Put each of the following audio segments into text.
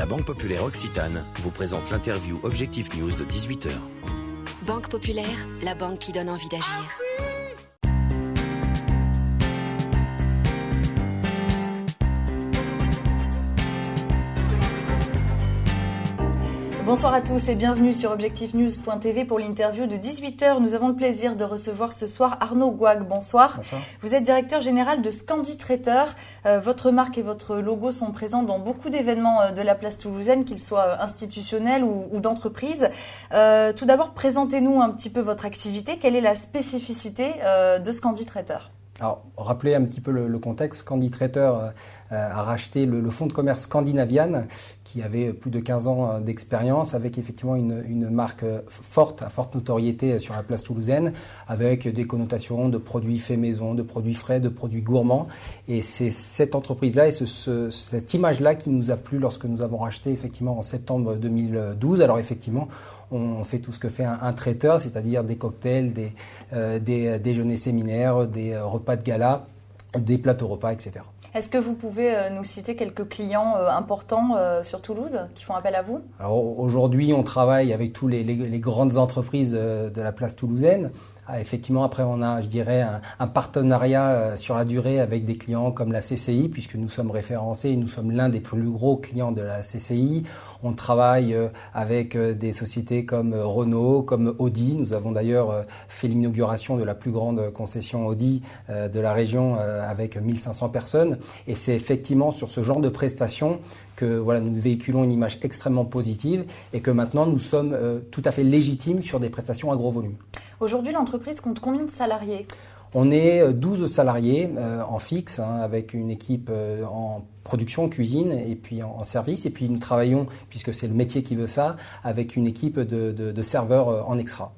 La Banque Populaire Occitane vous présente l'interview Objectif News de 18h. Banque Populaire, la banque qui donne envie d'agir. Bonsoir à tous et bienvenue sur objectifnews.tv pour l'interview de 18h. Nous avons le plaisir de recevoir ce soir Arnaud Gouague. Bonsoir. Bonsoir. Vous êtes directeur général de Scandi Traiteur. Votre marque et votre logo sont présents dans beaucoup d'événements de la place toulousaine, qu'ils soient institutionnels ou d'entreprise. Tout d'abord, présentez-nous un petit peu votre activité. Quelle est la spécificité de Scandi Traiteur ? Alors, rappelez un petit peu le contexte. Scandi Traiteur a racheté le fonds de commerce Scandinavian, qui avait plus de 15 ans d'expérience, avec effectivement une marque forte, à forte notoriété sur la place toulousaine, avec des connotations de produits faits maison, de produits frais, de produits gourmands. Et c'est cette entreprise-là et cette image-là qui nous a plu lorsque nous avons racheté effectivement en septembre 2012. Alors effectivement, on fait tout ce que fait un traiteur, c'est-à-dire des cocktails, des déjeuners séminaires, des repas de gala, des plateaux repas, etc. Est-ce que vous pouvez nous citer quelques clients importants sur Toulouse qui font appel à vous ? Alors aujourd'hui, on travaille avec tous les grandes entreprises de la place toulousaine. Effectivement, après, on a, je dirais, un partenariat sur la durée avec des clients comme la CCI, puisque nous sommes référencés et nous sommes l'un des plus gros clients de la CCI. On travaille avec des sociétés comme Renault, comme Audi. Nous avons d'ailleurs fait l'inauguration de la plus grande concession Audi de la région avec 1500 personnes. Et c'est effectivement sur ce genre de prestations que voilà, nous véhiculons une image extrêmement positive et que maintenant nous sommes tout à fait légitimes sur des prestations à gros volume. Aujourd'hui, l'entreprise compte combien de salariés ? On est 12 salariés en fixe, avec une équipe en production, cuisine et puis en service. Et puis nous travaillons, puisque c'est le métier qui veut ça, avec une équipe de serveurs en extra.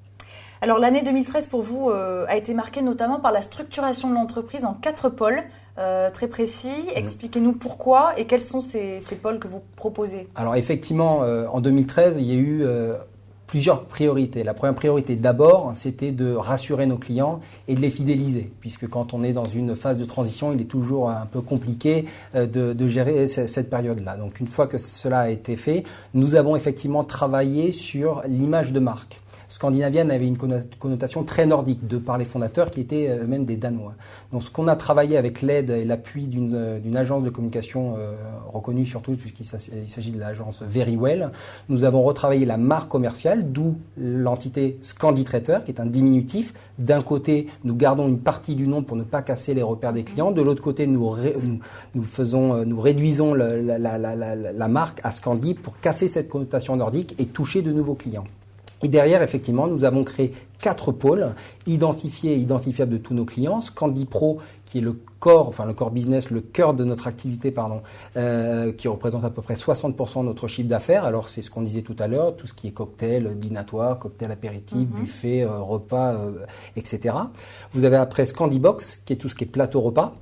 Alors l'année 2013 pour vous a été marquée notamment par la structuration de l'entreprise en 4 pôles très précis. Expliquez-nous pourquoi et quels sont ces pôles que vous proposez. Alors effectivement, en 2013, il y a eu plusieurs priorités. La première priorité d'abord, c'était de rassurer nos clients et de les fidéliser, puisque quand on est dans une phase de transition, il est toujours un peu compliqué de gérer cette période-là. Donc une fois que cela a été fait, nous avons effectivement travaillé sur l'image de marque. Scandinavian avait une connotation très nordique de par les fondateurs qui étaient eux-mêmes des Danois. Donc ce qu'on a travaillé avec l'aide et l'appui d'une agence de communication reconnue surtout puisqu'il s'agit de l'agence Verywell, nous avons retravaillé la marque commerciale, d'où l'entité Scandi Traiteur qui est un diminutif. D'un côté, nous gardons une partie du nom pour ne pas casser les repères des clients. De l'autre côté, nous réduisons la marque à Scandi pour casser cette connotation nordique et toucher de nouveaux clients. Et derrière, effectivement, nous avons créé 4 pôles identifiés et identifiables de tous nos clients. Scandi Pro, qui est le corps business, le cœur de notre activité, qui représente à peu près 60% de notre chiffre d'affaires. Alors, c'est ce qu'on disait tout à l'heure, tout ce qui est cocktail, dînatoire, cocktail apéritif, buffet, repas, etc. Vous avez après Scandi Box, qui est tout ce qui est plateau repas,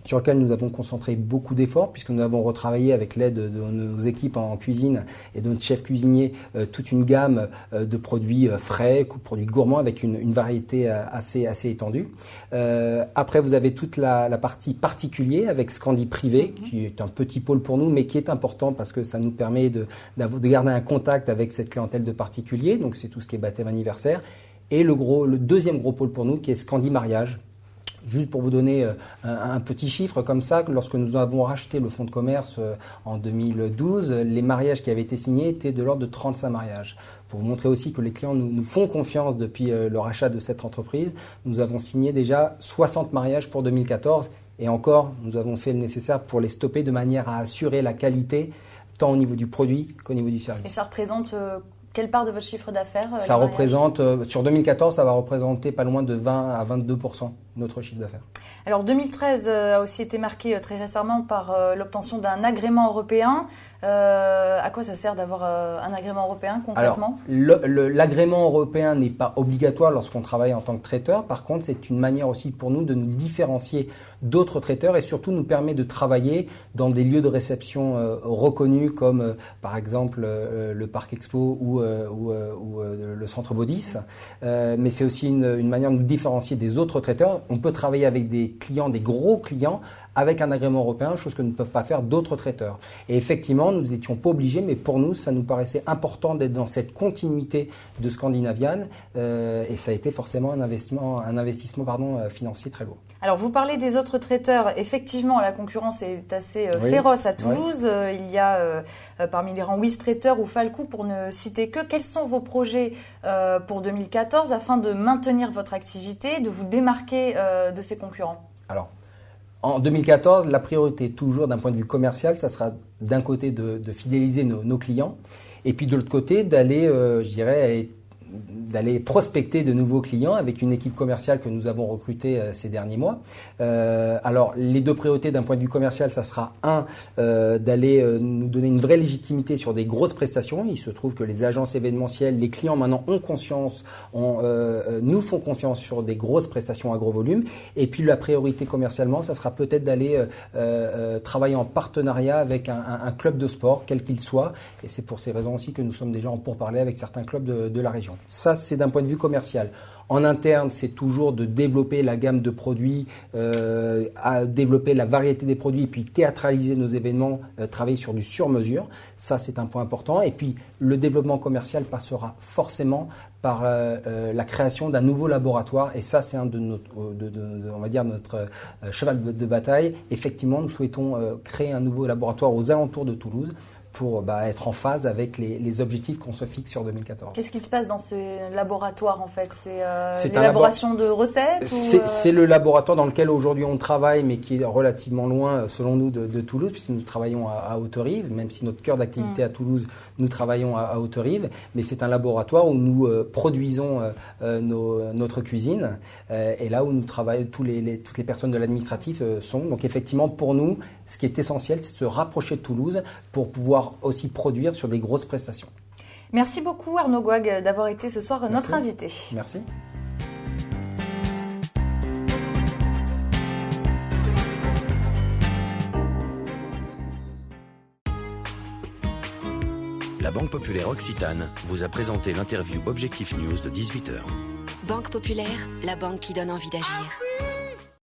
sur lequel nous avons concentré beaucoup d'efforts puisque nous avons retravaillé avec l'aide de nos équipes en cuisine et de notre chef cuisinier toute une gamme de produits frais, produits gourmands avec une variété assez étendue. Après, vous avez toute la partie particulier avec Scandi Privé qui est un petit pôle pour nous mais qui est important parce que ça nous permet de garder un contact avec cette clientèle de particuliers. Donc c'est tout ce qui est baptême, anniversaire. Et le deuxième gros pôle pour nous qui est Scandi Mariage. Juste pour vous donner un petit chiffre comme ça, lorsque nous avons racheté le fonds de commerce en 2012, les mariages qui avaient été signés étaient de l'ordre de 35 mariages. Pour vous montrer aussi que les clients nous font confiance depuis le rachat de cette entreprise, nous avons signé déjà 60 mariages pour 2014 et encore, nous avons fait le nécessaire pour les stopper de manière à assurer la qualité tant au niveau du produit qu'au niveau du service. Et ça représente quelle part de votre chiffre d'affaires Ça représente, sur 2014, ça va représenter pas loin de 20 à 22% de notre chiffre d'affaires. Alors 2013 a aussi été marqué très récemment par l'obtention d'un agrément européen. À quoi ça sert d'avoir un agrément européen concrètement ? Alors, l'agrément européen n'est pas obligatoire lorsqu'on travaille en tant que traiteur. Par contre, c'est une manière aussi pour nous de nous différencier d'autres traiteurs et surtout nous permet de travailler dans des lieux de réception reconnus comme par exemple le Parc Expo ou le Centre Baudis. Mais c'est aussi une manière de nous différencier des autres traiteurs. On peut travailler avec des clients, des gros clients, avec un agrément européen, chose que ne peuvent pas faire d'autres traiteurs. Et effectivement, nous n'étions pas obligés, mais pour nous, ça nous paraissait important d'être dans cette continuité de Scandinavian et ça a été forcément un investissement financier très lourd. Alors, vous parlez des autres traiteurs. Effectivement, la concurrence est assez féroce à Toulouse. Oui. Il y a parmi les rangs Wistraiteur ou Falco, pour ne citer que. Quels sont vos projets pour 2014 afin de maintenir votre activité, de vous démarquer de ces concurrents? Alors, en 2014, la priorité, toujours d'un point de vue commercial, ça sera d'un côté de fidéliser nos clients et puis de l'autre côté d'aller prospecter de nouveaux clients avec une équipe commerciale que nous avons recrutée ces derniers mois. Alors, les deux priorités d'un point de vue commercial, ça sera d'aller nous donner une vraie légitimité sur des grosses prestations. Il se trouve que les agences événementielles, les clients maintenant ont conscience, nous font confiance sur des grosses prestations à gros volume. Et puis, la priorité commercialement, ça sera peut-être d'aller travailler en partenariat avec un club de sport, quel qu'il soit. Et c'est pour ces raisons aussi que nous sommes déjà en pourparlers avec certains clubs de la région. Ça, c'est d'un point de vue commercial. En interne, c'est toujours de développer la gamme de produits, à développer la variété des produits, puis théâtraliser nos événements, travailler sur du sur-mesure. Ça, c'est un point important. Et puis, le développement commercial passera forcément par la création d'un nouveau laboratoire. Et ça, c'est un de notre cheval de bataille. Effectivement, nous souhaitons créer un nouveau laboratoire aux alentours de Toulouse, pour être en phase avec les objectifs qu'on se fixe sur 2014. Qu'est-ce qui se passe dans ces laboratoires en fait? C'est l'élaboration de recettes C'est le laboratoire dans lequel aujourd'hui on travaille, mais qui est relativement loin selon nous de Toulouse, puisque nous travaillons à Haute-Rive, même si notre cœur d'activité à Toulouse, nous travaillons à Haute-Rive, mais c'est un laboratoire où nous produisons notre cuisine et là où nous travaillons, toutes les personnes de l'administratif sont. Donc effectivement, pour nous, ce qui est essentiel, c'est de se rapprocher de Toulouse pour pouvoir aussi produire sur des grosses prestations. Merci beaucoup Arnaud Gouag d'avoir été ce soir notre invité. Merci. La Banque Populaire Occitane vous a présenté l'interview Objectif News de 18h. Banque Populaire, la banque qui donne envie d'agir.